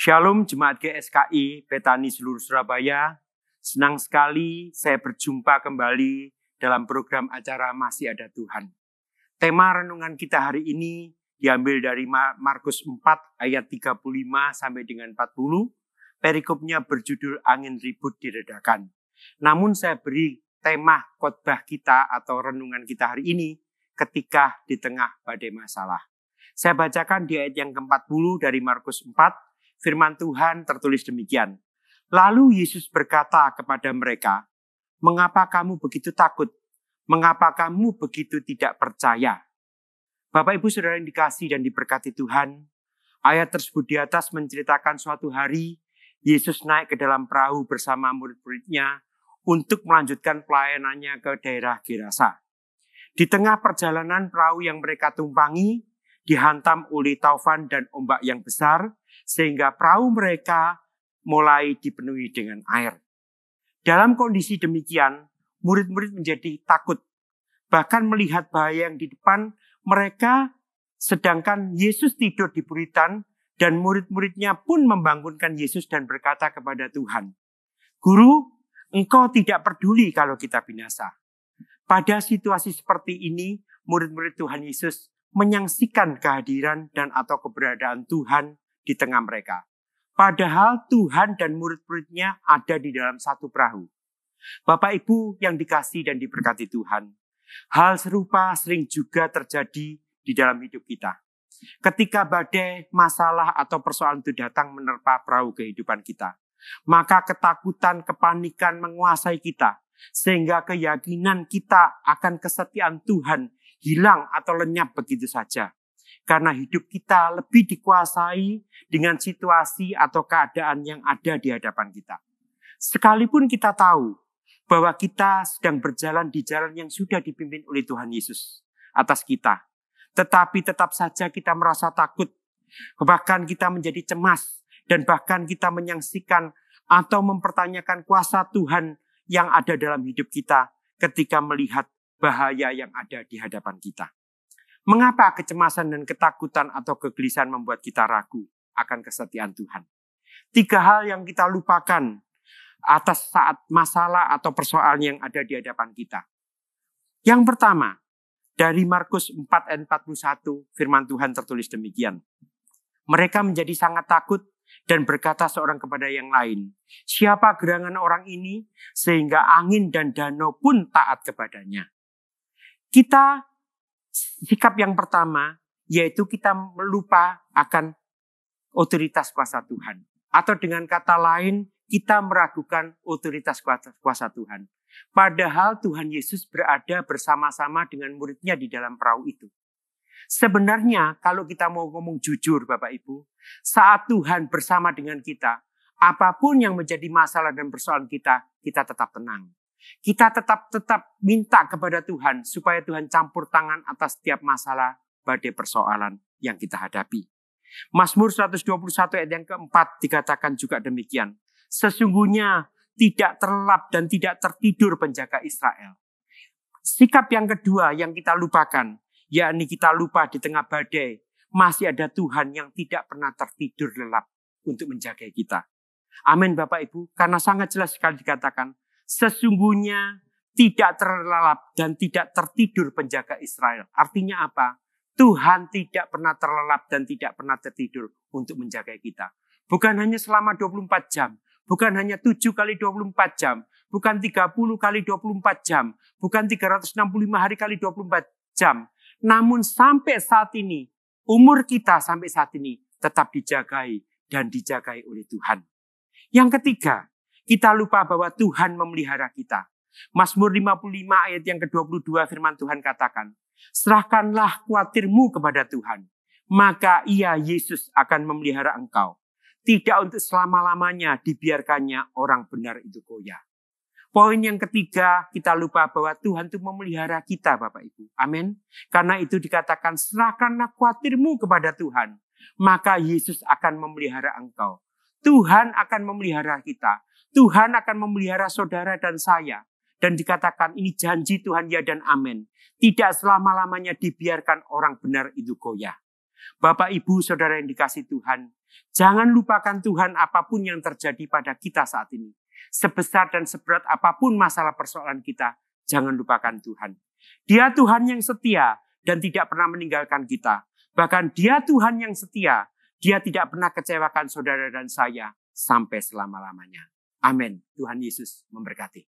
Shalom Jemaat GSKI Betani seluruh Surabaya. Senang sekali saya berjumpa kembali dalam program acara Masih Ada Tuhan. Tema renungan kita hari ini diambil dari Markus 4 ayat 35 sampai dengan 40. Perikopnya berjudul Angin Ribut Diredakan. Namun saya beri tema khotbah kita atau renungan kita hari ini ketika di tengah badai masalah. Saya bacakan di ayat yang ke-40 dari Markus 4. Firman Tuhan tertulis demikian. Lalu Yesus berkata kepada mereka, "Mengapa kamu begitu takut? Mengapa kamu begitu tidak percaya?" Bapak Ibu Saudara yang dikasihi dan diberkati Tuhan, ayat tersebut di atas menceritakan suatu hari Yesus naik ke dalam perahu bersama murid-muridnya untuk melanjutkan pelayanannya ke daerah Gerasa. Di tengah perjalanan perahu yang mereka tumpangi dihantam oleh taufan dan ombak yang besar, sehingga perahu mereka mulai dipenuhi dengan air. Dalam kondisi demikian, murid-murid menjadi takut, bahkan melihat bahaya yang di depan mereka, sedangkan Yesus tidur di buritan, dan murid-muridnya pun membangunkan Yesus dan berkata kepada Tuhan, "Guru, Engkau tidak peduli kalau kita binasa." Pada situasi seperti ini, murid-murid Tuhan Yesus menyaksikan kehadiran dan atau keberadaan Tuhan di tengah mereka. Padahal Tuhan dan murid-muridnya ada di dalam satu perahu. Bapak Ibu yang dikasihi dan diberkati Tuhan, hal serupa sering juga terjadi di dalam hidup kita. Ketika badai, masalah atau persoalan itu datang menerpa perahu kehidupan kita, maka ketakutan, kepanikan menguasai kita, sehingga keyakinan kita akan kesetiaan Tuhan hilang atau lenyap begitu saja. Karena hidup kita lebih dikuasai dengan situasi atau keadaan yang ada di hadapan kita. Sekalipun kita tahu bahwa kita sedang berjalan di jalan yang sudah dipimpin oleh Tuhan Yesus atas kita. Tetapi tetap saja kita merasa takut. Bahkan kita menjadi cemas. Dan bahkan kita menyaksikan atau mempertanyakan kuasa Tuhan yang ada dalam hidup kita ketika melihat bahaya yang ada di hadapan kita. Mengapa kecemasan dan ketakutan atau kegelisahan membuat kita ragu akan kesetiaan Tuhan? 3 hal yang kita lupakan atas saat masalah atau persoalan yang ada di hadapan kita. Yang pertama, dari Markus 4 ayat 41, firman Tuhan tertulis demikian. Mereka menjadi sangat takut dan berkata seorang kepada yang lain, "Siapa gerangan orang ini sehingga angin dan danau pun taat kepadanya?" Sikap yang pertama, yaitu kita melupa akan otoritas kuasa Tuhan. Atau dengan kata lain, kita meragukan otoritas kuasa Tuhan. Padahal Tuhan Yesus berada bersama-sama dengan muridnya di dalam perahu itu. Sebenarnya kalau kita mau ngomong jujur Bapak Ibu, saat Tuhan bersama dengan kita, apapun yang menjadi masalah dan persoalan kita tetap tenang. Kita tetap minta kepada Tuhan supaya Tuhan campur tangan atas setiap masalah, badai persoalan yang kita hadapi. Mazmur 121 ayat yang keempat dikatakan juga demikian. Sesungguhnya tidak terlelap dan tidak tertidur penjaga Israel. Sikap yang kedua yang kita lupakan, yakni kita lupa di tengah badai, masih ada Tuhan yang tidak pernah tertidur lelap untuk menjaga kita. Amin Bapak Ibu, karena sangat jelas sekali dikatakan, sesungguhnya tidak terlelap dan tidak tertidur penjaga Israel. Artinya apa? Tuhan tidak pernah terlelap dan tidak pernah tertidur untuk menjaga kita. Bukan hanya selama 24 jam. Bukan hanya 7 kali 24 jam. Bukan 30 kali 24 jam. Bukan 365 hari kali 24 jam. Namun sampai saat ini, umur kita sampai saat ini tetap dijagai dan dijagai oleh Tuhan. Yang ketiga, kita lupa bahwa Tuhan memelihara kita. Mazmur 55 ayat yang ke-22 firman Tuhan katakan, "Serahkanlah khawatirmu kepada Tuhan, maka Ia Yesus akan memelihara engkau. Tidak untuk selama-lamanya dibiarkannya orang benar itu goyah." Poin yang ketiga, kita lupa bahwa Tuhan itu memelihara kita Bapak Ibu. Amin. Karena itu dikatakan, serahkanlah khawatirmu kepada Tuhan, maka Yesus akan memelihara engkau. Tuhan akan memelihara kita. Tuhan akan memelihara saudara dan saya. Dan dikatakan ini janji Tuhan ya dan amin. Tidak selama-lamanya dibiarkan orang benar itu goyah. Bapak, Ibu, Saudara yang dikasihi Tuhan, jangan lupakan Tuhan apapun yang terjadi pada kita saat ini. Sebesar dan seberat apapun masalah persoalan kita, jangan lupakan Tuhan. Dia Tuhan yang setia dan tidak pernah meninggalkan kita. Bahkan Dia Tuhan yang setia, Dia tidak pernah kecewakan saudara dan saya sampai selama-lamanya. Amin. Tuhan Yesus memberkati.